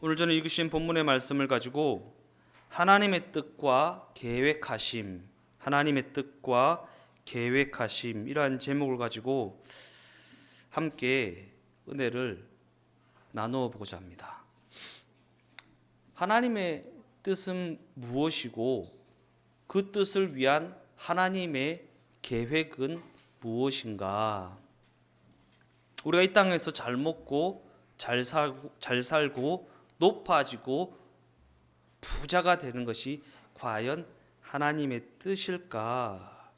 오늘 저는 읽으신 본문의 말씀을 가지고 하나님의 뜻과 계획하심, 하나님의 뜻과 계획하심 이러한 제목을 가지고 함께 은혜를 나누어 보고자 합니다. 하나님의 뜻은 무엇이고 그 뜻을 위한 하나님의 계획은 무엇인가? 우리가 이 땅에서 잘 먹고 잘 살고 높아지고 부자가 되는 것이 과연 하나님의 뜻일까?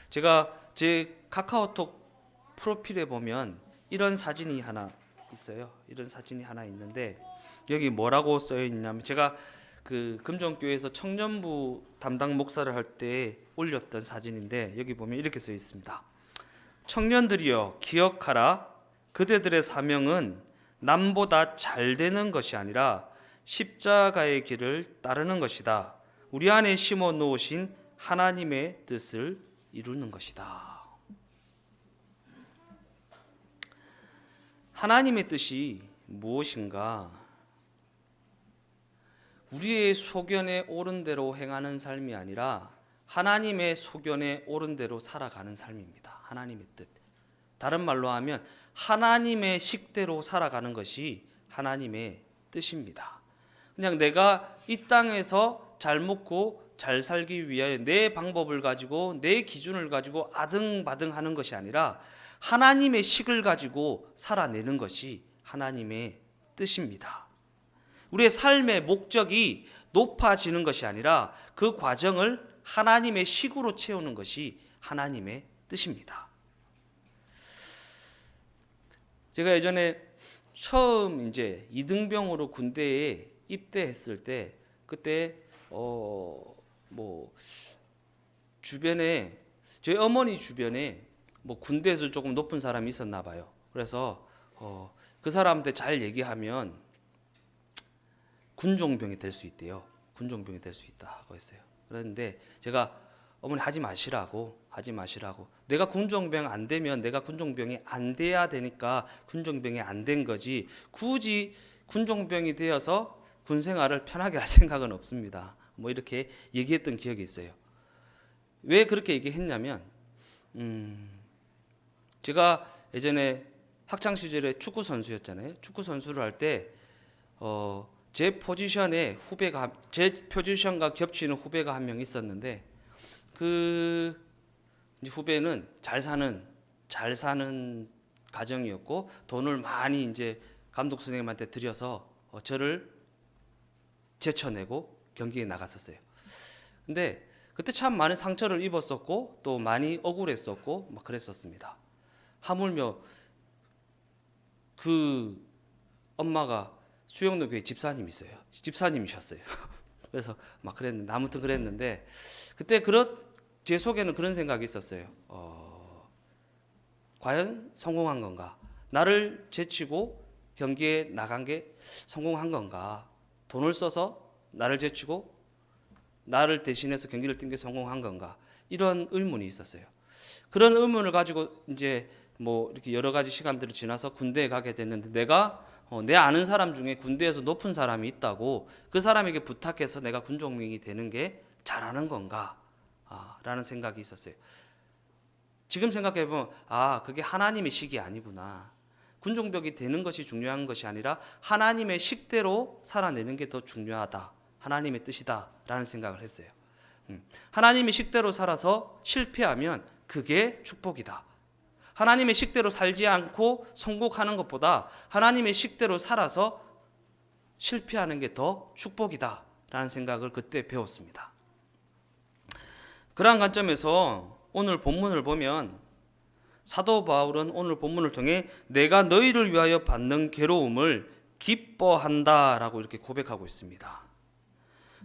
제가 제 카카오톡 프로필에 보면 이런 사진이 하나 있어요. 이런 사진이 하나 있는데 여기 뭐라고 써여 있냐면 제가 그 금종교회에서 청년부 담당 목사를 할 때 올렸던 사진인데 여기 보면 이렇게 써 있습니다. 청년들이여 기억하라. 그대들의 사명은 남보다 잘 되는 것이 아니라 십자가의 길을 따르는 것이다. 우리 안에 심어 놓으신 하나님의 뜻을 이루는 것이다. 하나님의 뜻이 무엇인가? 우리의 소견에 옳은 대로 행하는 삶이 아니라 하나님의 소견에 옳은 대로 살아가는 삶입니다. 하나님의 뜻. 다른 말로 하면 하나님의 식대로 살아가는 것이 하나님의 뜻입니다. 그냥 내가 이 땅에서 잘 먹고 잘 살기 위하여 내 방법을 가지고 내 기준을 가지고 아등바등 하는 것이 아니라 하나님의 식을 가지고 살아내는 것이 하나님의 뜻입니다. 우리의 삶의 목적이 높아지는 것이 아니라 그 과정을 하나님의 식으로 채우는 것이 하나님의 뜻입니다. 제가 예전에 처음 이제 이등병으로 군대에 입대했을 때 그때 주변에 저희 어머니 주변에 군대에서 조금 높은 사람이 있었나 봐요. 그래서 그 사람한테 잘 얘기하면 군종병이 될 수 있대요. 군종병이 될 수 있다고 했어요. 그런데 제가 어머니 하지 마시라고 내가 군종병 안 되면 내가 군종병이 안 돼야 되니까 군종병이 안 된 거지 굳이 군종병이 되어서 군 생활을 편하게 할 생각은 없습니다. 이렇게 얘기했던 기억이 있어요. 왜 그렇게 얘기했냐면 제가 예전에 학창 시절에 축구 선수였잖아요. 축구 선수를 할 때 제 포지션에 제 포지션과 겹치는 후배가 한 명 있었는데 그 후배는 잘 사는 가정이었고 돈을 많이 이제 감독 선생님한테 들여서 저를 제쳐내고 경기에 나갔었어요. 근데 그때 참 많은 상처를 입었었고 또 많이 억울했었고 막 그랬었습니다. 하물며 그 엄마가 수영로 교회 집사님이셨어요. 그래서 막 그랬는데 아무튼 그랬는데 그때 제 속에는 그런 생각이 있었어요. 과연 성공한 건가? 나를 제치고 경기에 나간 게 성공한 건가? 돈을 써서 나를 제치고 나를 대신해서 경기를 뛴 게 성공한 건가? 이런 의문이 있었어요. 그런 의문을 가지고 이제 이렇게 여러 가지 시간들이 지나서 군대에 가게 됐는데 내가 내 아는 사람 중에 군대에서 높은 사람이 있다고 그 사람에게 부탁해서 내가 군종병이 되는 게 잘하는 건가? 라는 생각이 있었어요. 지금 생각해보면 그게 하나님의 식이 아니구나. 군종병이 되는 것이 중요한 것이 아니라 하나님의 식대로 살아내는 게 더 중요하다. 하나님의 뜻이다 라는 생각을 했어요. 하나님의 식대로 살아서 실패하면 그게 축복이다. 하나님의 식대로 살지 않고 성공하는 것보다 하나님의 식대로 살아서 실패하는 게 더 축복이다 라는 생각을 그때 배웠습니다. 그러한 관점에서 오늘 본문을 보면 사도 바울은 오늘 본문을 통해 내가 너희를 위하여 받는 괴로움을 기뻐한다 라고 이렇게 고백하고 있습니다.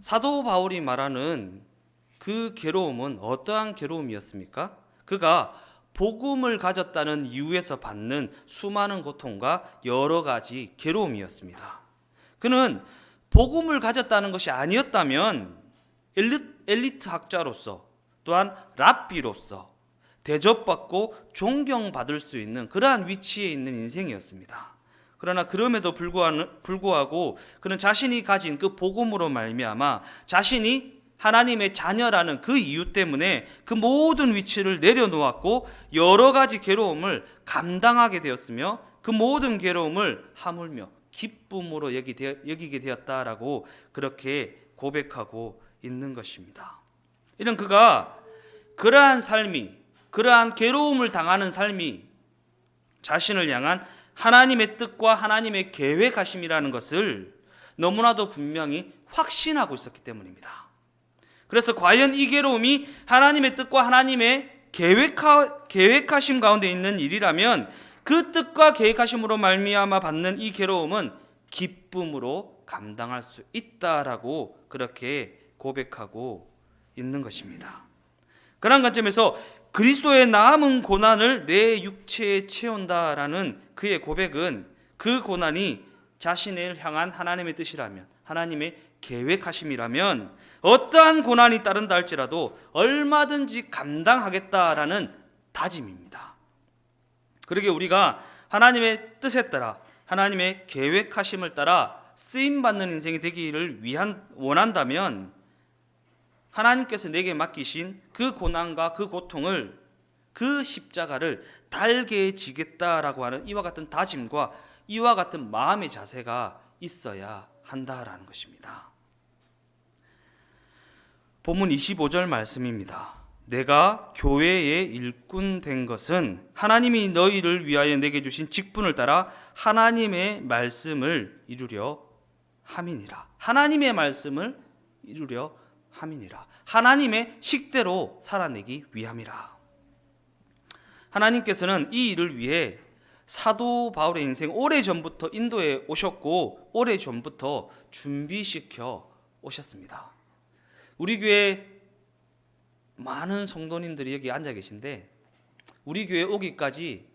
사도 바울이 말하는 그 괴로움은 어떠한 괴로움이었습니까? 그가 복음을 가졌다는 이유에서 받는 수많은 고통과 여러 가지 괴로움이었습니다. 그는 복음을 가졌다는 것이 아니었다면 엘리트 학자로서 또한 랍비로서 대접받고 존경받을 수 있는 그러한 위치에 있는 인생이었습니다. 그러나 그럼에도 불구하고 그는 자신이 가진 그 복음으로 말미암아 자신이 하나님의 자녀라는 그 이유 때문에 그 모든 위치를 내려놓았고 여러 가지 괴로움을 감당하게 되었으며 그 모든 괴로움을 하물며 기쁨으로 여기게 되었다라고 그렇게 고백하고 있는 것입니다. 이런 그가 그러한 괴로움을 당하는 삶이 자신을 향한 하나님의 뜻과 하나님의 계획하심이라는 것을 너무나도 분명히 확신하고 있었기 때문입니다. 그래서 과연 이 괴로움이 하나님의 뜻과 하나님의 계획하심 가운데 있는 일이라면 그 뜻과 계획하심으로 말미암아 받는 이 괴로움은 기쁨으로 감당할 수 있다라고 그렇게 고백하고 있는 것입니다. 그런 관점에서 그리스도의 남은 고난을 내 육체에 채운다라는 그의 고백은 그 고난이 자신을 향한 하나님의 뜻이라면, 하나님의 계획하심이라면 어떠한 고난이 따른다 할지라도 얼마든지 감당하겠다라는 다짐입니다. 그러게 우리가 하나님의 뜻에 따라 하나님의 계획하심을 따라 쓰임받는 인생이 되기를 원한다면 하나님께서 내게 맡기신 그 고난과 그 고통을, 그 십자가를 달게 지겠다라고 하는 이와 같은 다짐과 이와 같은 마음의 자세가 있어야 한다라는 것입니다. 본문 25절 말씀입니다. 내가 교회의 일꾼 된 것은 하나님이 너희를 위하여 내게 주신 직분을 따라 하나님의 말씀을 이루려 함이니라. 하나님의 말씀을 이루려 함이니라. 하나님의 식대로 살아내기 위함이라. 하나님께서는 이 일을 위해 사도 바울의 인생 오래전부터 인도에 오셨고 오래전부터 준비시켜 오셨습니다. 우리 교회 많은 성도님들이 여기 앉아 계신데 우리 교회 오기까지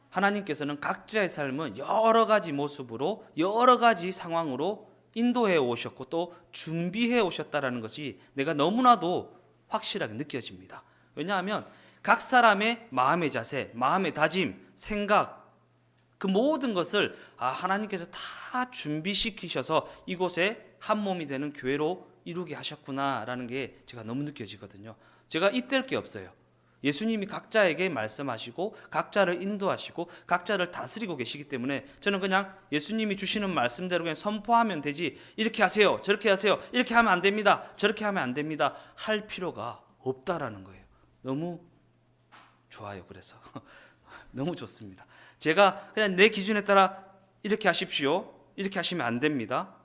하나님께서는 각자의 삶은 여러 가지 모습으로 여러 가지 상황으로 인도해 오셨고 또 준비해 오셨다라는 것이 내가 너무나도 확실하게 느껴집니다. 왜냐하면 각 사람의 마음의 자세, 마음의 다짐, 생각 그 모든 것을 하나님께서 다 준비시키셔서 이곳에 한 몸이 되는 교회로 이루게 하셨구나라는 게 제가 너무 느껴지거든요. 제가 잇댈 게 없어요. 예수님이 각자에게 말씀하시고 각자를 인도하시고 각자를 다스리고 계시기 때문에 저는 그냥 예수님이 주시는 말씀대로 그냥 선포하면 되지, 이렇게 하세요, 저렇게 하세요, 이렇게 하면 안 됩니다, 저렇게 하면 안 됩니다 할 필요가 없다라는 거예요. 너무 좋아요. 그래서 너무 좋습니다. 제가 그냥 내 기준에 따라 이렇게 하십시오, 이렇게 하시면 안 됩니다,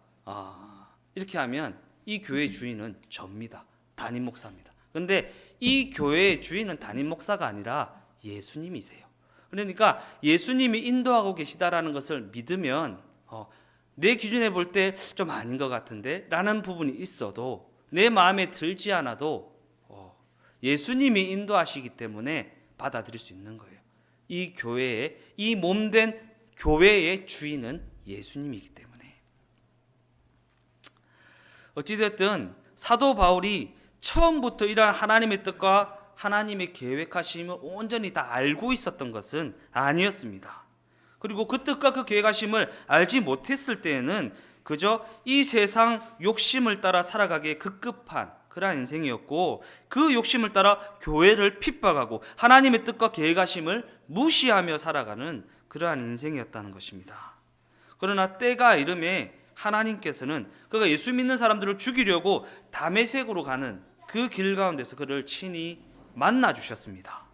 이렇게 하면 이 교회의 주인은 접니다. 담임 목사입니다. 그런데 이 교회의 주인은 담임 목사가 아니라 예수님이세요. 그러니까 예수님이 인도하고 계시다라는 것을 믿으면 내 기준에 볼 때 좀 아닌 것 같은데 라는 부분이 있어도 내 마음에 들지 않아도 예수님이 인도하시기 때문에 받아들일 수 있는 거예요. 이 교회의, 이 몸된 교회의 주인은 예수님이기 때문에. 어찌됐든 사도 바울이 처음부터 이러한 하나님의 뜻과 하나님의 계획하심을 온전히 다 알고 있었던 것은 아니었습니다. 그리고 그 뜻과 그 계획하심을 알지 못했을 때에는 그저 이 세상 욕심을 따라 살아가기에 급급한 그러한 인생이었고 그 욕심을 따라 교회를 핍박하고 하나님의 뜻과 계획하심을 무시하며 살아가는 그러한 인생이었다는 것입니다. 그러나 때가 이름에 하나님께서는 그가 예수 믿는 사람들을 죽이려고 다메섹으로 가는 그 길 가운데서 그를 친히 만나 주셨습니다.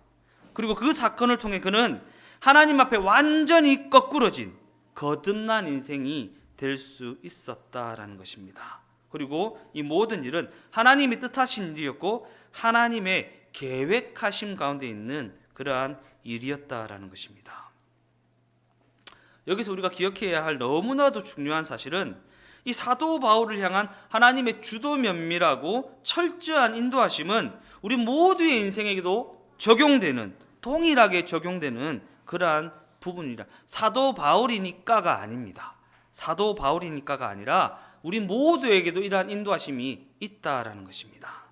그리고 그 사건을 통해 그는 하나님 앞에 완전히 거꾸러진 거듭난 인생이 될 수 있었다라는 것입니다. 그리고 이 모든 일은 하나님이 뜻하신 일이었고 하나님의 계획하심 가운데 있는 그러한 일이었다라는 것입니다. 여기서 우리가 기억해야 할 너무나도 중요한 사실은 이 사도 바울을 향한 하나님의 주도 면밀하고 철저한 인도하심은 우리 모두의 인생에게도 동일하게 적용되는 그러한 부분이라. 사도 바울이니까가 아닙니다. 사도 바울이니까가 아니라 우리 모두에게도 이러한 인도하심이 있다라는 것입니다.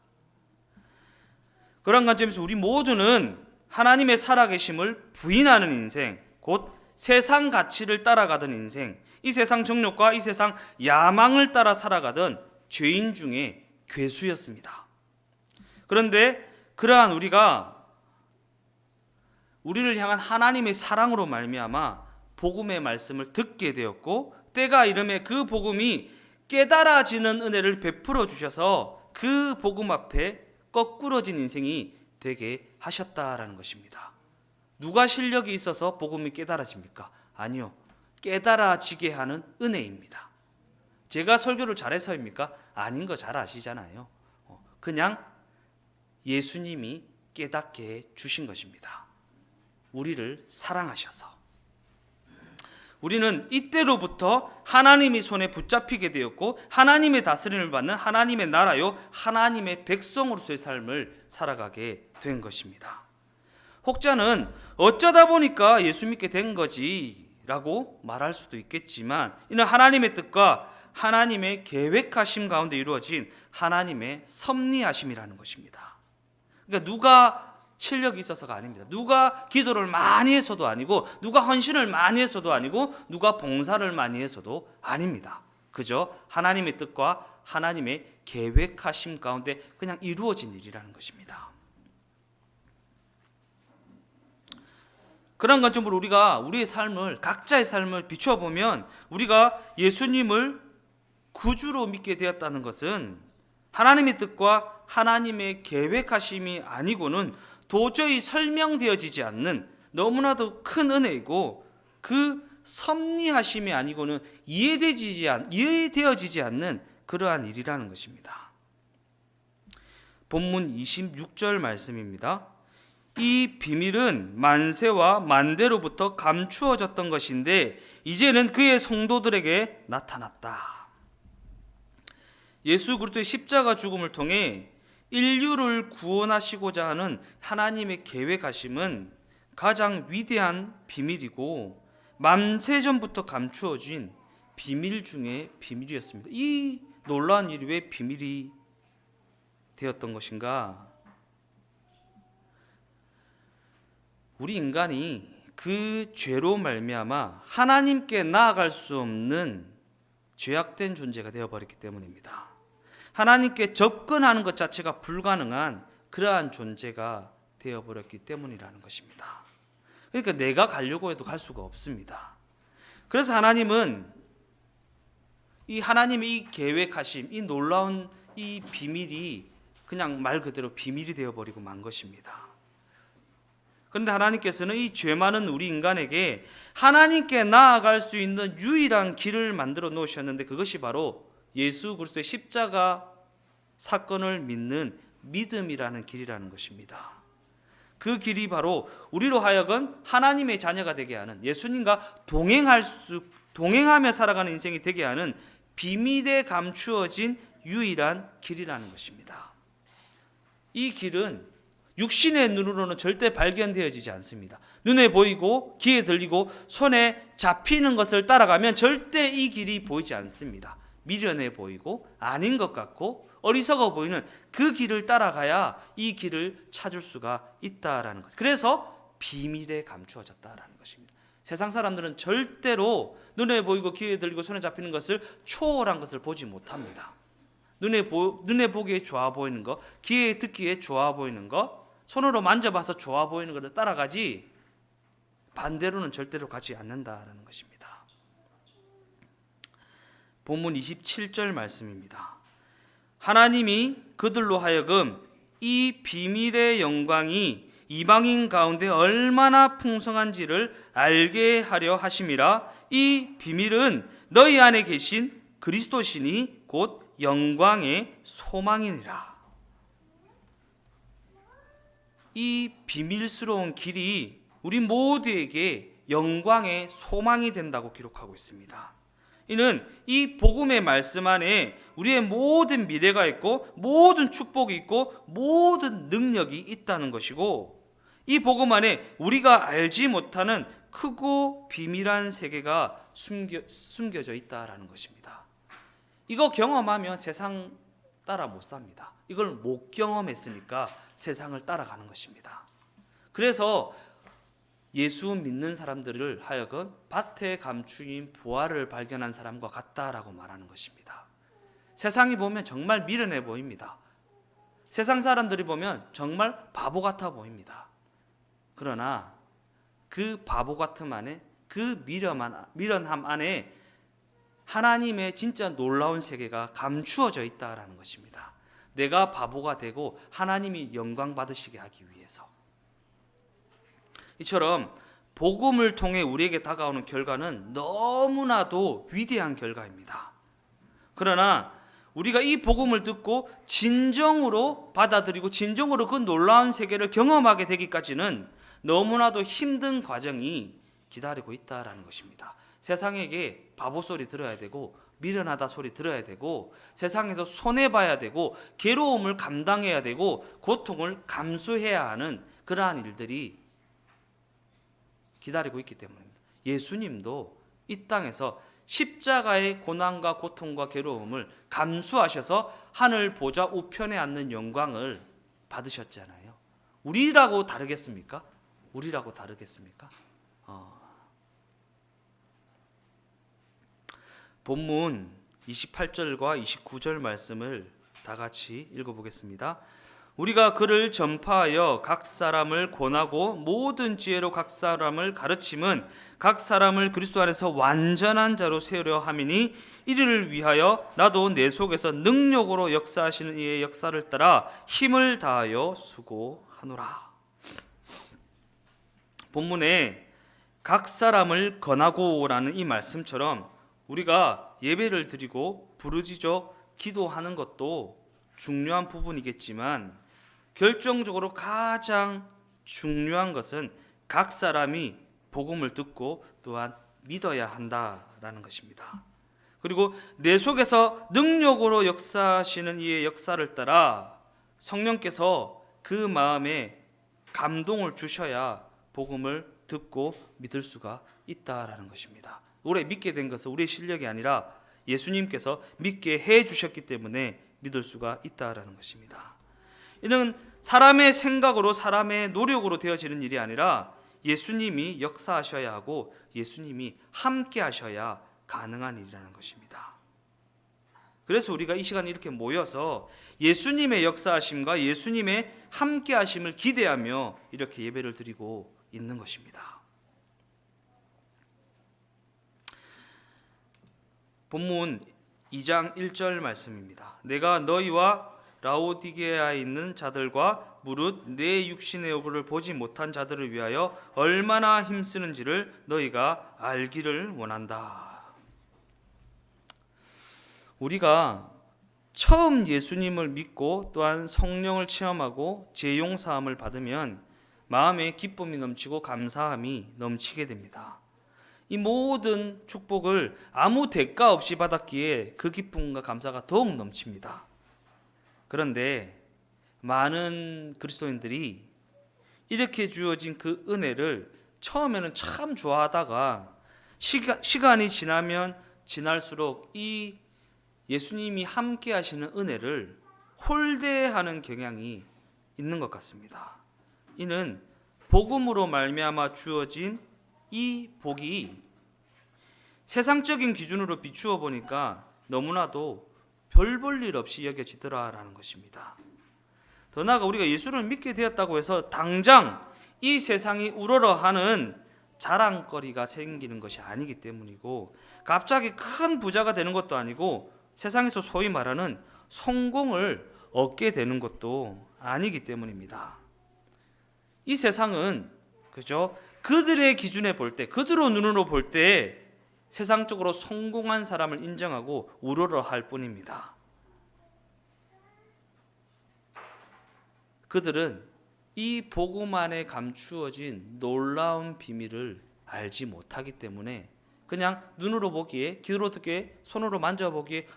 그런 관점에서 우리 모두는 하나님의 살아계심을 부인하는 인생, 곧 세상 가치를 따라가던 인생, 이 세상 정욕과 이 세상 야망을 따라 살아가던 죄인 중에 괴수였습니다. 그런데 그러한 우리를 향한 하나님의 사랑으로 말미암아 복음의 말씀을 듣게 되었고, 때가 이름에 그 복음이 깨달아지는 은혜를 베풀어 주셔서 그 복음 앞에 거꾸러진 인생이 되게 하셨다라는 것입니다. 누가 실력이 있어서 복음이 깨달아집니까? 아니요. 깨달아지게 하는 은혜입니다. 제가 설교를 잘해서입니까? 아닌 거 잘 아시잖아요. 그냥 예수님이 깨닫게 해 주신 것입니다. 우리를 사랑하셔서. 우리는 이때로부터 하나님의 손에 붙잡히게 되었고, 하나님의 다스림을 받는 하나님의 나라요 하나님의 백성으로서의 삶을 살아가게 된 것입니다. 혹자는 어쩌다 보니까 예수 믿게 된 거지 라고 말할 수도 있겠지만, 이는 하나님의 뜻과 하나님의 계획하심 가운데 이루어진 하나님의 섭리하심이라는 것입니다. 그러니까 누가 실력이 있어서가 아닙니다. 누가 기도를 많이 해서도 아니고, 누가 헌신을 많이 해서도 아니고, 누가 봉사를 많이 해서도 아닙니다. 그저 하나님의 뜻과 하나님의 계획하심 가운데 그냥 이루어진 일이라는 것입니다. 그런 관점으로 우리가 우리의 삶을, 각자의 삶을 비추어 보면, 우리가 예수님을 구주로 믿게 되었다는 것은 하나님의 뜻과 하나님의 계획하심이 아니고는 도저히 설명되어지지 않는 너무나도 큰 은혜이고, 그 섭리하심이 아니고는 이해되어지지 않는 그러한 일이라는 것입니다. 본문 26절 말씀입니다. 이 비밀은 만세와 만대로부터 감추어졌던 것인데 이제는 그의 성도들에게 나타났다. 예수 그리스도의 십자가 죽음을 통해 인류를 구원하시고자 하는 하나님의 계획하심은 가장 위대한 비밀이고, 만세전부터 감추어진 비밀 중에 비밀이었습니다. 이 놀라운 일이 왜 비밀이 되었던 것인가? 우리 인간이 그 죄로 말미암아 하나님께 나아갈 수 없는 죄악된 존재가 되어버렸기 때문입니다. 하나님께 접근하는 것 자체가 불가능한 그러한 존재가 되어버렸기 때문이라는 것입니다. 그러니까 내가 가려고 해도 갈 수가 없습니다. 그래서 하나님은 이 하나님의 이 계획하심, 이 놀라운 이 비밀이 그냥 말 그대로 비밀이 되어버리고 만 것입니다. 그런데 하나님께서는 이 죄 많은 우리 인간에게 하나님께 나아갈 수 있는 유일한 길을 만들어 놓으셨는데, 그것이 바로 예수 그리스도의 십자가 사건을 믿는 믿음이라는 길이라는 것입니다. 그 길이 바로 우리로 하여금 하나님의 자녀가 되게 하는, 예수님과 동행하며 살아가는 인생이 되게 하는 비밀에 감추어진 유일한 길이라는 것입니다. 이 길은 육신의 눈으로는 절대 발견되어지지 않습니다. 눈에 보이고 귀에 들리고 손에 잡히는 것을 따라가면 절대 이 길이 보이지 않습니다. 미련해 보이고 아닌 것 같고 어리석어 보이는 그 길을 따라가야 이 길을 찾을 수가 있다라는 것. 그래서 비밀에 감추어졌다라는 것입니다. 세상 사람들은 절대로 눈에 보이고 귀에 들리고 손에 잡히는 것을 초월한 것을 보지 못합니다. 눈에 보기에 좋아 보이는 것, 귀에 듣기에 좋아 보이는 것, 손으로 만져봐서 좋아 보이는 것을 따라가지 반대로는 절대로 가지 않는다라는 것입니다. 본문 27절 말씀입니다. 하나님이 그들로 하여금 이 비밀의 영광이 이방인 가운데 얼마나 풍성한지를 알게 하려 하심이라. 이 비밀은 너희 안에 계신 그리스도시니 곧 영광의 소망이니라. 이 비밀스러운 길이 우리 모두에게 영광의 소망이 된다고 기록하고 있습니다. 이는 이 복음의 말씀 안에 우리의 모든 미래가 있고 모든 축복이 있고 모든 능력이 있다는 것이고, 이 복음 안에 우리가 알지 못하는 크고 비밀한 세계가 숨겨져 있다라는 것입니다. 이거 경험하면 세상 따라 못 삽니다. 이걸 못 경험했으니까 세상을 따라가는 것입니다. 그래서 예수 믿는 사람들을 하여금 밭에 감추인 보화를 발견한 사람과 같다라고 말하는 것입니다. 세상이 보면 정말 미련해 보입니다. 세상 사람들이 보면 정말 바보 같아 보입니다. 그러나 그 바보 같음 안에, 그 미련함 안에 하나님의 진짜 놀라운 세계가 감추어져 있다라는 것입니다. 내가 바보가 되고 하나님이 영광 받으시게 하기 위해서. 이처럼 복음을 통해 우리에게 다가오는 결과는 너무나도 위대한 결과입니다. 그러나 우리가 이 복음을 듣고 진정으로 받아들이고 진정으로 그 놀라운 세계를 경험하게 되기까지는 너무나도 힘든 과정이 기다리고 있다라는 것입니다. 세상에게 바보 소리 들어야 되고 미련하다 소리 들어야 되고 세상에서 손해봐야 되고 괴로움을 감당해야 되고 고통을 감수해야 하는 그러한 일들이 기다리고 있기 때문입니다. 예수님도 이 땅에서 십자가의 고난과 고통과 괴로움을 감수하셔서 하늘 보좌 우편에 앉는 영광을 받으셨잖아요. 우리라고 다르겠습니까? 우리라고 다르겠습니까? 본문 28절과 29절 말씀을 다 같이 읽어보겠습니다. 우리가 그를 전파하여 각 사람을 권하고 모든 지혜로 각 사람을 가르침은 각 사람을 그리스도 안에서 완전한 자로 세우려 함이니 이를 위하여 나도 내 속에서 능력으로 역사하시는 이의 역사를 따라 힘을 다하여 수고하노라. 본문에 각 사람을 권하고라는 이 말씀처럼 우리가 예배를 드리고 부르짖어 기도하는 것도 중요한 부분이겠지만 결정적으로 가장 중요한 것은 각 사람이 복음을 듣고 또한 믿어야 한다라는 것입니다. 그리고 내 속에서 능력으로 역사하시는 이의 역사를 따라 성령께서 그 마음에 감동을 주셔야 복음을 듣고 믿을 수가 있다라는 것입니다. 우리 믿게 된 것은 우리의 실력이 아니라 예수님께서 믿게 해 주셨기 때문에 믿을 수가 있다라는 것입니다. 이는 사람의 생각으로 사람의 노력으로 되어지는 일이 아니라 예수님이 역사하셔야 하고 예수님이 함께 하셔야 가능한 일이라는 것입니다. 그래서 우리가 이 시간에 이렇게 모여서 예수님의 역사하심과 예수님의 함께 하심을 기대하며 이렇게 예배를 드리고 있는 것입니다. 본문 2장 1절 말씀입니다. 내가 너희와 라오디게아에 있는 자들과 무릇 내 육신의 여부를 보지 못한 자들을 위하여 얼마나 힘쓰는지를 너희가 알기를 원한다. 우리가 처음 예수님을 믿고 또한 성령을 체험하고 죄용사함을 받으면 마음에 기쁨이 넘치고 감사함이 넘치게 됩니다. 이 모든 축복을 아무 대가 없이 받았기에 그 기쁨과 감사가 더욱 넘칩니다. 그런데 많은 그리스도인들이 이렇게 주어진 그 은혜를 처음에는 참 좋아하다가 시간이 지나면 지날수록 이 예수님이 함께 하시는 은혜를 홀대하는 경향이 있는 것 같습니다. 이는 복음으로 말미암아 주어진 이 복이 세상적인 기준으로 비추어 보니까 너무나도 별 볼 일 없이 여겨지더라라는 것입니다. 더 나아가 우리가 예수를 믿게 되었다고 해서 당장 이 세상이 우러러하는 자랑거리가 생기는 것이 아니기 때문이고 갑자기 큰 부자가 되는 것도 아니고 세상에서 소위 말하는 성공을 얻게 되는 것도 아니기 때문입니다. 이 세상은 그죠? 그들의 기준에 볼 때, 그들의 눈으로 볼 때 세상적으로 성공한 사람을 인정하고 우러러할 뿐입니다. 그들은 이 복음 안에 감추어진 놀라운 비밀을 알지 못하기 때문에 그냥 눈으로 보기에, 귀로 듣기에, 손으로 만져보기에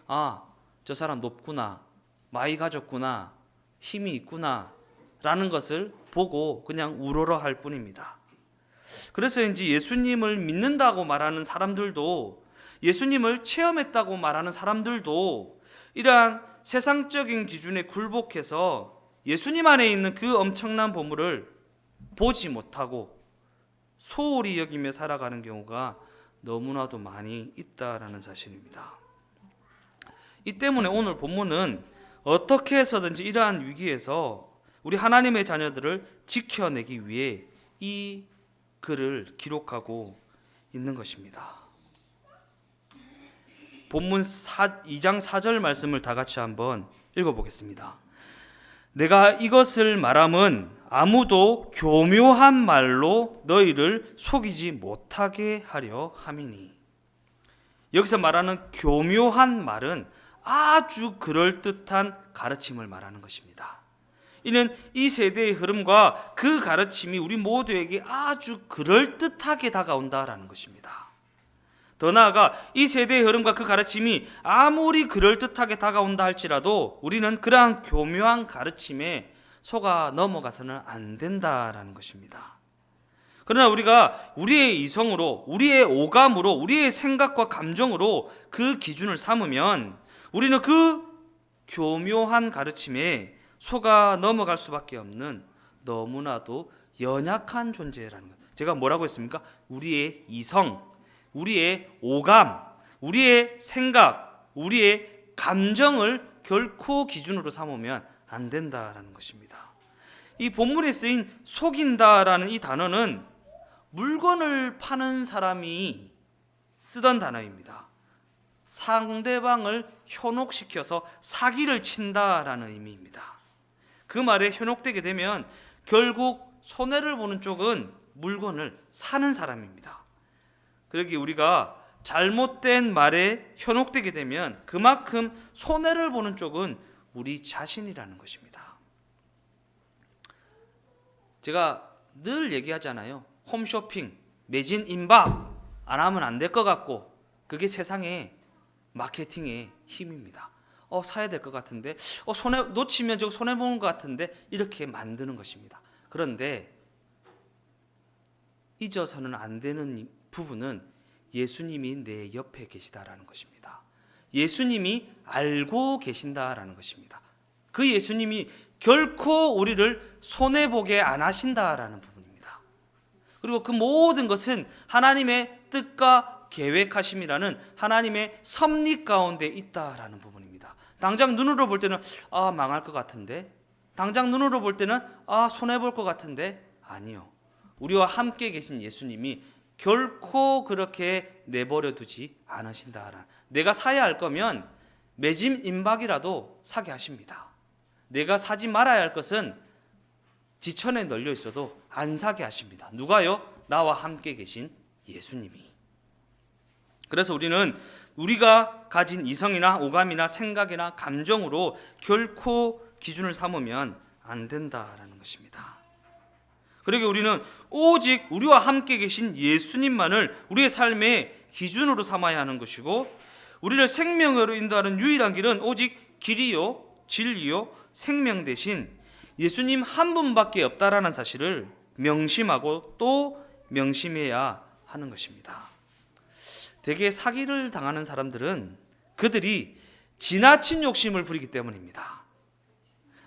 저 사람 높구나, 많이 가졌구나, 힘이 있구나 라는 것을 보고 그냥 우러러할 뿐입니다. 그래서인지 예수님을 믿는다고 말하는 사람들도, 예수님을 체험했다고 말하는 사람들도 이러한 세상적인 기준에 굴복해서 예수님 안에 있는 그 엄청난 보물을 보지 못하고 소홀히 여기며 살아가는 경우가 너무나도 많이 있다라는 사실입니다. 이 때문에 오늘 본문은 어떻게 해서든지 이러한 위기에서 우리 하나님의 자녀들을 지켜내기 위해 이 글을 기록하고 있는 것입니다. 본문 2장 4절 말씀을 다 같이 한번 읽어보겠습니다. 내가 이것을 말함은 아무도 교묘한 말로 너희를 속이지 못하게 하려 함이니. 여기서 말하는 교묘한 말은 아주 그럴듯한 가르침을 말하는 것입니다. 이는 이 세대의 흐름과 그 가르침이 우리 모두에게 아주 그럴듯하게 다가온다라는 것입니다. 더 나아가 이 세대의 흐름과 그 가르침이 아무리 그럴듯하게 다가온다 할지라도 우리는 그러한 교묘한 가르침에 속아 넘어가서는 안 된다라는 것입니다. 그러나 우리가 우리의 이성으로, 우리의 오감으로, 우리의 생각과 감정으로 그 기준을 삼으면 우리는 그 교묘한 가르침에 속아 넘어갈 수밖에 없는 너무나도 연약한 존재라는 것. 제가 뭐라고 했습니까? 우리의 이성, 우리의 오감, 우리의 생각, 우리의 감정을 결코 기준으로 삼으면 안 된다라는 것입니다. 이 본문에 쓰인 속인다라는 이 단어는 물건을 파는 사람이 쓰던 단어입니다. 상대방을 현혹시켜서 사기를 친다라는 의미입니다. 그 말에 현혹되게 되면 결국 손해를 보는 쪽은 물건을 사는 사람입니다. 그러기 우리가 잘못된 말에 현혹되게 되면 그만큼 손해를 보는 쪽은 우리 자신이라는 것입니다. 제가 늘 얘기하잖아요. 홈쇼핑, 매진 임박 안 하면 안 될 것 같고, 그게 세상의 마케팅의 힘입니다. 사야 될 것 같은데, 손해 놓치면 저 손해 보는 것 같은데, 이렇게 만드는 것입니다. 그런데 잊어서는 안 되는 부분은 예수님이 내 옆에 계시다라는 것입니다. 예수님이 알고 계신다라는 것입니다. 그 예수님이 결코 우리를 손해보게 안 하신다라는 부분입니다. 그리고 그 모든 것은 하나님의 뜻과 계획하심이라는 하나님의 섭리 가운데 있다라는 부분입니다. 당장 눈으로 볼 때는 망할 것 같은데, 당장 눈으로 볼 때는 손해볼 것 같은데, 아니요. 우리와 함께 계신 예수님이 결코 그렇게 내버려 두지 않으신다. 내가 사야 할 거면 매진 임박이라도 사게 하십니다. 내가 사지 말아야 할 것은 지천에 널려 있어도 안 사게 하십니다. 누가요? 나와 함께 계신 예수님이. 그래서 우리는 우리가 가진 이성이나 오감이나 생각이나 감정으로 결코 기준을 삼으면 안 된다라는 것입니다. 그러기에 우리는 오직 우리와 함께 계신 예수님만을 우리의 삶의 기준으로 삼아야 하는 것이고, 우리를 생명으로 인도하는 유일한 길은 오직 길이요, 진리요, 생명 대신 예수님 한 분밖에 없다라는 사실을 명심하고 또 명심해야 하는 것입니다. 대개 사기를 당하는 사람들은 그들이 지나친 욕심을 부리기 때문입니다.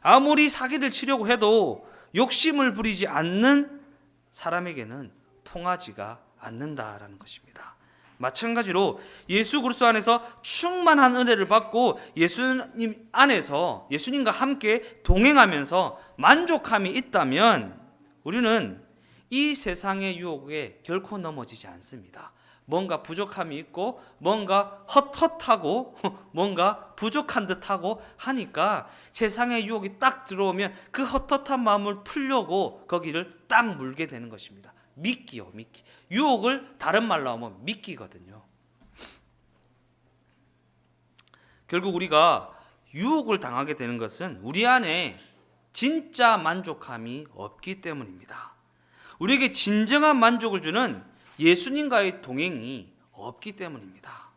아무리 사기를 치려고 해도 욕심을 부리지 않는 사람에게는 통하지가 않는다라는 것입니다. 마찬가지로 예수 그리스도 안에서 충만한 은혜를 받고 예수님 안에서 예수님과 함께 동행하면서 만족함이 있다면 우리는 이 세상의 유혹에 결코 넘어지지 않습니다. 뭔가 부족함이 있고 뭔가 헛헛하고 뭔가 부족한 듯하고 하니까 세상의 유혹이 딱 들어오면 그 헛헛한 마음을 풀려고 거기를 딱 물게 되는 것입니다. 미끼요, 미끼. 유혹을 다른 말로 하면 미끼거든요. 결국 우리가 유혹을 당하게 되는 것은 우리 안에 진짜 만족함이 없기 때문입니다. 우리에게 진정한 만족을 주는 예수님과의 동행이 없기 때문입니다.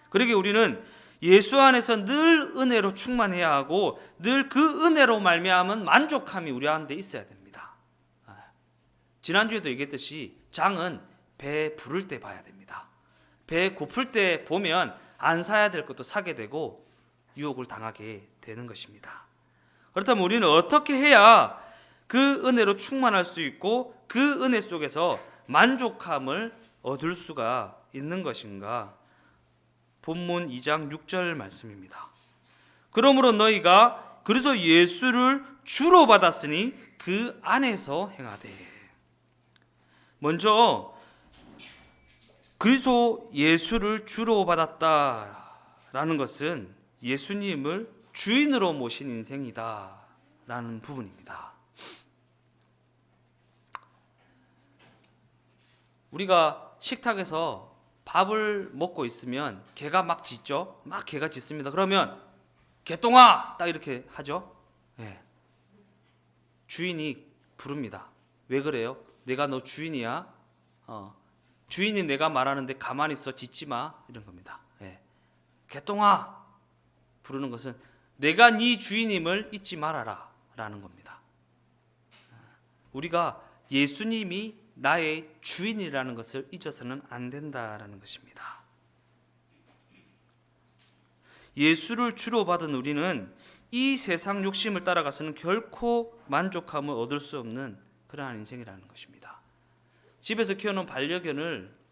그러기에 우리는 예수 안에서 늘 은혜로 충만해야 하고 늘 그 은혜로 말미암은 만족함이 우리 안에 있어야 됩니다. 지난주에도 얘기했듯이 장은 배 부를 때 봐야 됩니다. 배 고플 때 보면 안 사야 될 것도 사게 되고 유혹을 당하게 되는 것입니다. 그렇다면 우리는 어떻게 해야 그 은혜로 충만할 수 있고 그 은혜 속에서 만족함을 얻을 수가 있는 것인가? 본문 2장 6절 말씀입니다. 그러므로 너희가 그리스도 예수를 주로 받았으니 그 안에서 행하되. 먼저 그리스도 예수를 주로 받았다라는 것은 예수님을 주인으로 모신 인생이다라는 부분입니다. 우리가 식탁에서 밥을 먹고 있으면 개가 막 짖죠. 막 개가 짖습니다. 그러면 개똥아 딱 이렇게 하죠. 네. 주인이 부릅니다. 왜 그래요? 내가 너 주인이야. 주인이 내가 말하는데 가만히 있어, 짖지 마, 이런 겁니다. 네. 개똥아 부르는 것은 내가 네 주인임을 잊지 말아라 라는 겁니다. 우리가 예수님이 나의 주인이라는 것을 잊어서는 안 된다라는 것입니다. 예수를 주로 받은 우리는 이 세상 욕심을 따라가서는 결코 만족함을 얻을 수 없는 그러한 인생이라는 것입니다. 집에서 키우는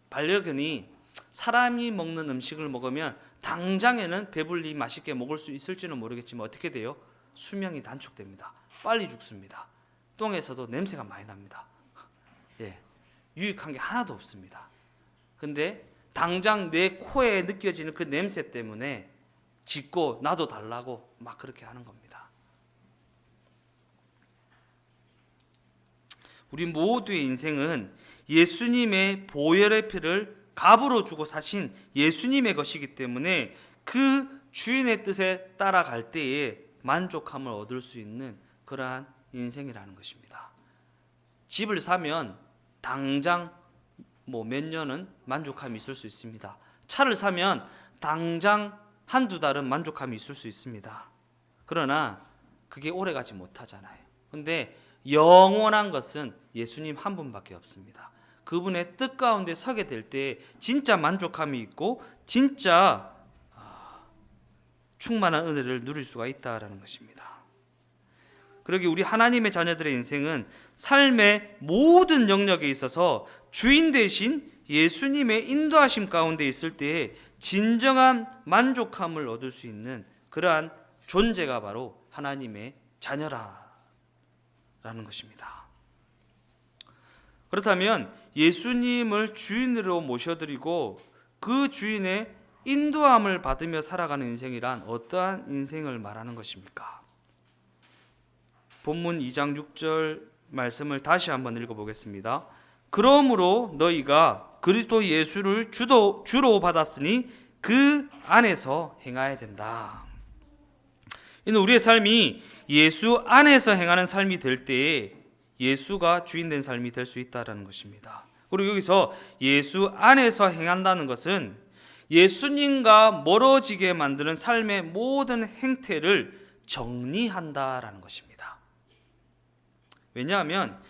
반려견이 사람이 먹는 음식을 먹으면 당장에는 배불리 맛있게 먹을 수 있을지는 모르겠지만 어떻게 돼요? 수명이 단축됩니다. 빨리 죽습니다. 똥에서도 냄새가 많이 납니다. 예, 유익한 게 하나도 없습니다. 근데 당장 내 코에 느껴지는 그 냄새 때문에 짖고 나도 달라고 막 그렇게 하는 겁니다. 우리 모두의 인생은 예수님의 보혈의 피를 값으로 주고 사신 예수님의 것이기 때문에 그 주인의 뜻에 따라갈 때에 만족함을 얻을 수 있는 그러한 인생이라는 것입니다. 집을 사면 당장 몇 년은 만족함이 있을 수 있습니다. 차를 사면 당장 한두 달은 만족함이 있을 수 있습니다. 그러나 그게 오래가지 못하잖아요. 근데 영원한 것은 예수님 한 분밖에 없습니다. 그분의 뜻 가운데 서게 될 때 진짜 만족함이 있고 진짜 충만한 은혜를 누릴 수가 있다라는 것입니다. 그러기 우리 하나님의 자녀들의 인생은 삶의 모든 영역에 있어서 주인 대신 예수님의 인도하심 가운데 있을 때에 진정한 만족함을 얻을 수 있는 그러한 존재가 바로 하나님의 자녀라는 것입니다. 그렇다면 예수님을 주인으로 모셔드리고 그 주인의 인도함을 받으며 살아가는 인생이란 어떠한 인생을 말하는 것입니까? 본문 2장 6절 말씀을 다시 한번 읽어보겠습니다. 그러므로 너희가 그리스도 예수를 주로 받았으니 그 안에서 행해야 된다. 이는 우리의 삶이 예수 안에서 행하는 삶이 될 때에 예수가 주인된 삶이 될 수 있다는 것입니다. 그리고 여기서 예수 안에서 행한다는 것은 예수님과 멀어지게 만드는 삶의 모든 행태를 정리한다라는 것입니다. 왜냐하면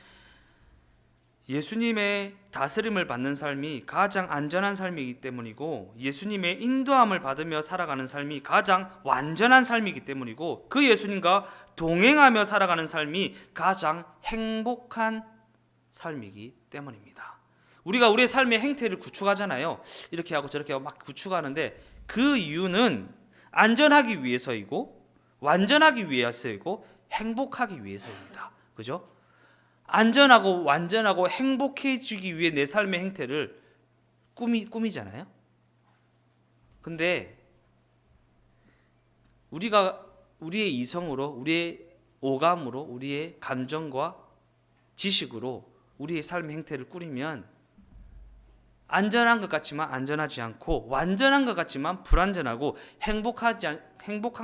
예수님의 다스림을 받는 삶이 가장 안전한 삶이기 때문이고 예수님의 인도함을 받으며 살아가는 삶이 가장 완전한 삶이기 때문이고 그 예수님과 동행하며 살아가는 삶이 가장 행복한 삶이기 때문입니다. 우리가 우리의 삶의 행태를 구축하잖아요. 이렇게 하고 저렇게 하고 막 구축하는데 그 이유는 안전하기 위해서이고 완전하기 위해서이고 행복하기 위해서입니다. 그죠? 안전하고 완전하고 행복해지기 위해 내 삶의 행태를 꾸미잖아요. 근데 우리가 우리의 이성으로, 우리의 오감으로, 우리의 감정과 지식으로 우리의 삶의 행태를 꾸리면 안전한 것 같지만 안전하지 않고 완전한 것 같지만 불안전하고 행복한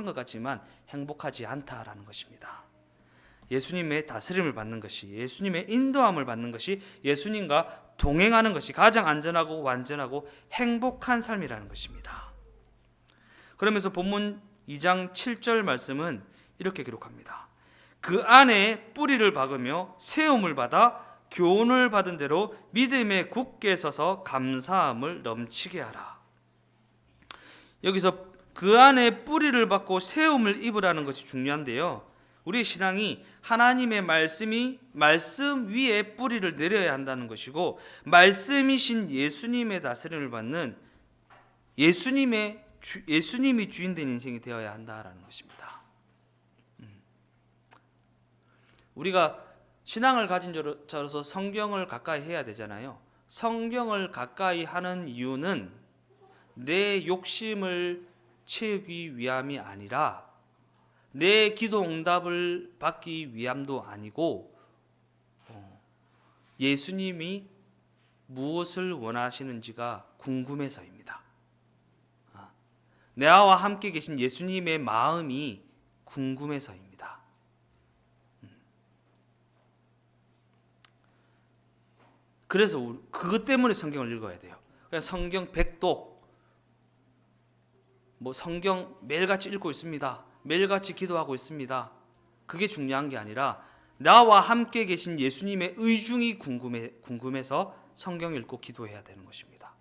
것 같지만 행복하지 않다라는 것입니다. 예수님의 다스림을 받는 것이, 예수님의 인도함을 받는 것이, 예수님과 동행하는 것이 가장 안전하고 완전하고 행복한 삶이라는 것입니다. 그러면서 본문 2장 7절 말씀은 이렇게 기록합니다. 그 안에 뿌리를 박으며 세움을 받아 교훈을 받은 대로 믿음에 굳게 서서 감사함을 넘치게 하라. 여기서 그 안에 뿌리를 박고 세움을 입으라는 것이 중요한데요. 우리의 신앙이 하나님의 말씀 위에 뿌리를 내려야 한다는 것이고, 말씀이신 예수님의 다스림을 받는 예수님이 주인된 인생이 되어야 한다라는 것입니다. 우리가 신앙을 가진 자로서 성경을 가까이 해야 되잖아요. 성경을 가까이 하는 이유는 내 욕심을 채우기 위함이 아니라 내 기도 응답을 받기 위함도 아니고, 예수님이 무엇을 원하시는지가 궁금해서입니다. 나와 함께 계신 예수님의 마음이 궁금해서입니다. 그래서 그것 때문에 성경을 읽어야 돼요. 그냥 성경 백독, 성경 매일같이 읽고 있습니다, 매일같이 기도하고 있습니다, 그게 중요한 게 아니라 나와 함께 계신 예수님의 의중이 궁금해서 성경 읽고 기도해야 되는 것입니다.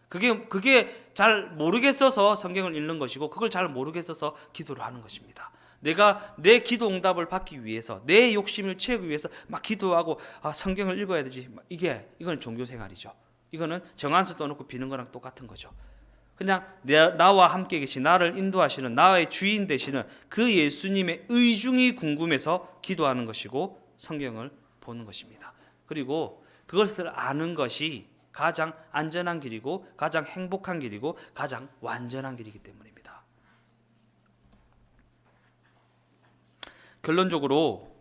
그게 잘 모르겠어서 성경을 읽는 것이고, 그걸 잘 모르겠어서 기도를 하는 것입니다. 내가 내 기도 응답을 받기 위해서, 내 욕심을 채우기 위해서 막 기도하고 성경을 읽어야 되지, 이건 종교 생활이죠. 이거는 정한수 떠놓고 비는 거랑 똑같은 거죠. 그냥 나와 함께 계신, 나를 인도하시는, 나의 주인 되시는 그 예수님의 의중이 궁금해서 기도하는 것이고 성경을 보는 것입니다. 그리고 그것을 아는 것이 가장 안전한 길이고 가장 행복한 길이고 가장 완전한 길이기 때문입니다. 결론적으로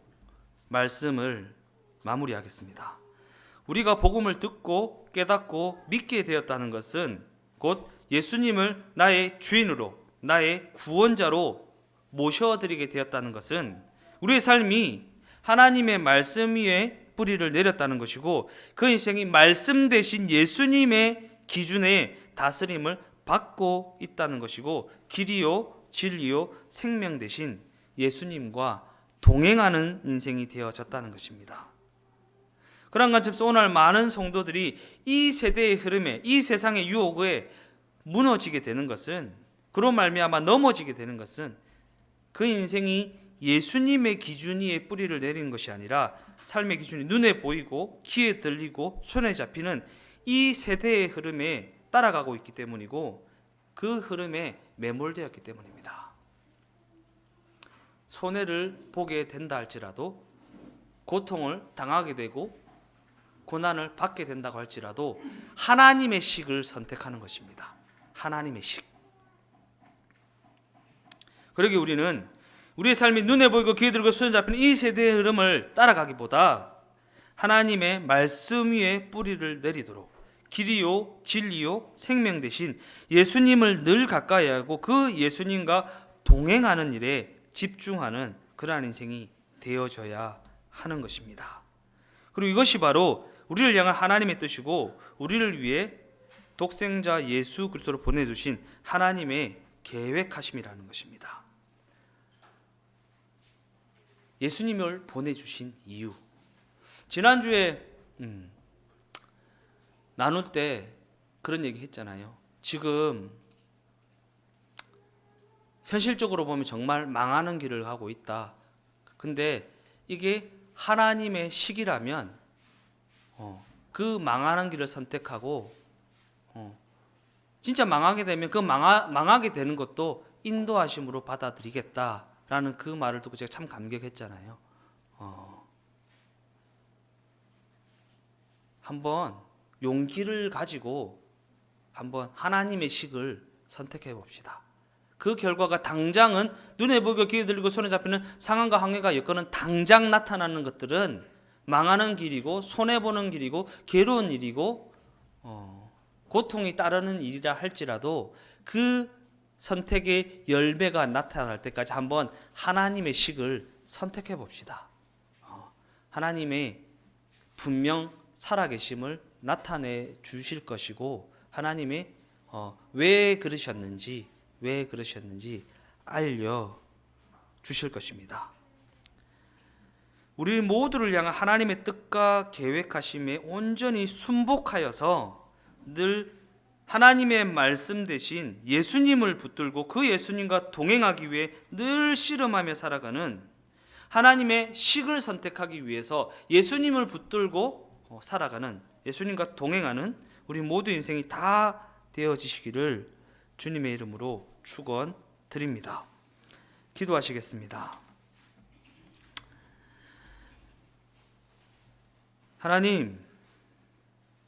말씀을 마무리하겠습니다. 우리가 복음을 듣고 깨닫고 믿게 되었다는 것은 곧 예수님을 나의 주인으로, 나의 구원자로 모셔드리게 되었다는 것은 우리의 삶이 하나님의 말씀 위에 뿌리를 내렸다는 것이고, 그 인생이 말씀 대신 예수님의 기준에 다스림을 받고 있다는 것이고, 길이요 진리요 생명 대신 예수님과 동행하는 인생이 되어졌다는 것입니다. 그런 관점에서 오늘 많은 성도들이 이 세대의 흐름에, 이 세상의 유혹에 무너지게 되는 것은, 그로 말미암아 넘어지게 되는 것은 그 인생이 예수님의 기준 위에 뿌리를 내리는 것이 아니라 삶의 기준이 눈에 보이고 귀에 들리고 손에 잡히는 이 세대의 흐름에 따라가고 있기 때문이고, 그 흐름에 매몰되었기 때문입니다. 손해를 보게 된다 할지라도, 고통을 당하게 되고 고난을 받게 된다고 할지라도 하나님의 식을 선택하는 것입니다. 하나님의 식. 그러기 우리는 우리의 삶이 눈에 보이고 귀에 들고 손에 잡히는 이 세대의 흐름을 따라가기보다 하나님의 말씀 위에 뿌리를 내리도록 길이요 진리요 생명 대신 예수님을 늘 가까이 하고 그 예수님과 동행하는 일에 집중하는 그러한 인생이 되어져야 하는 것입니다. 그리고 이것이 바로 우리를 향한 하나님의 뜻이고, 우리를 위해 독생자 예수 그리스도를 보내주신 하나님의 계획하심이라는 것입니다. 예수님을 보내주신 이유, 지난주에 나눌 때 그런 얘기 했잖아요. 지금 현실적으로 보면 정말 망하는 길을 가고 있다. 근데 이게 하나님의 식이라면 그 망하는 길을 선택하고 진짜 망하게 되면 그 망하게 되는 것도 인도하심으로 받아들이겠다라는 그 말을 듣고 제가 참 감격했잖아요. 한번 용기를 가지고 한번 하나님의 식을 선택해 봅시다. 그 결과가 당장은 눈에 보이고 귀에 들리고 손에 잡히는 상황과 환경과 여건은 당장 나타나는 것들은 망하는 길이고 손해보는 길이고 괴로운 일이고 고통이 따르는 일이라 할지라도 그 선택의 열매가 나타날 때까지 한번 하나님의 식을 선택해 봅시다. 하나님의 분명 살아계심을 나타내 주실 것이고, 하나님의 왜 그러셨는지 알려 주실 것입니다. 우리 모두를 향한 하나님의 뜻과 계획하심에 온전히 순복하여서 늘 하나님의 말씀 대신 예수님을 붙들고 그 예수님과 동행하기 위해 늘 씨름하며 살아가는, 하나님의 식을 선택하기 위해서 예수님을 붙들고 살아가는, 예수님과 동행하는 우리 모두 인생이 다 되어지시기를 주님의 이름으로 축원드립니다. 기도하시겠습니다. 하나님,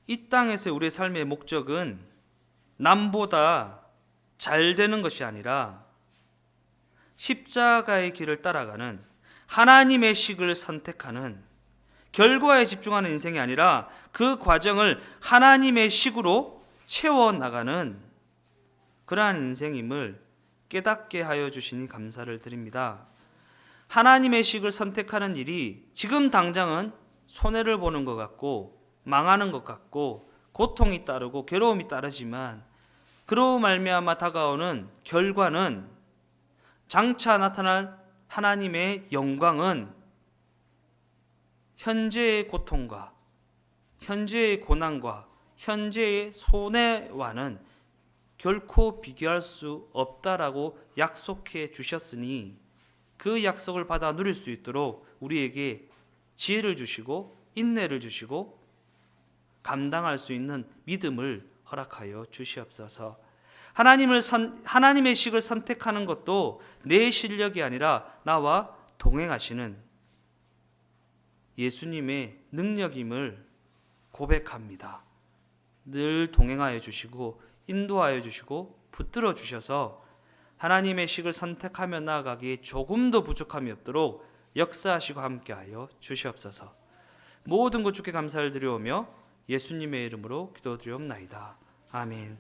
이 땅에서 우리의 삶의 목적은 남보다 잘 되는 것이 아니라 십자가의 길을 따라가는, 하나님의 식을 선택하는, 결과에 집중하는 인생이 아니라 그 과정을 하나님의 식으로 채워나가는 그러한 인생임을 깨닫게 하여 주시니 감사를 드립니다. 하나님의 식을 선택하는 일이 지금 당장은 손해를 보는 것 같고 망하는 것 같고 고통이 따르고 괴로움이 따르지만, 그로 말미암아 다가오는 결과는, 장차 나타날 하나님의 영광은 현재의 고통과 현재의 고난과 현재의 손해와는 결코 비교할 수 없다라고 약속해 주셨으니, 그 약속을 받아 누릴 수 있도록 우리에게 지혜를 주시고 인내를 주시고 감당할 수 있는 믿음을 허락하여 주시옵소서. 하나님의 식을 선택하는 것도 내 실력이 아니라 나와 동행하시는 예수님의 능력임을 고백합니다. 늘 동행하여 주시고 인도하여 주시고 붙들어 주셔서 하나님의 식을 선택하며 나아가기에 조금도 부족함이 없도록 역사하시고 함께하여 주시옵소서. 모든 것 주께 감사를 드려오며 예수님의 이름으로 기도드리옵나이다. 아멘.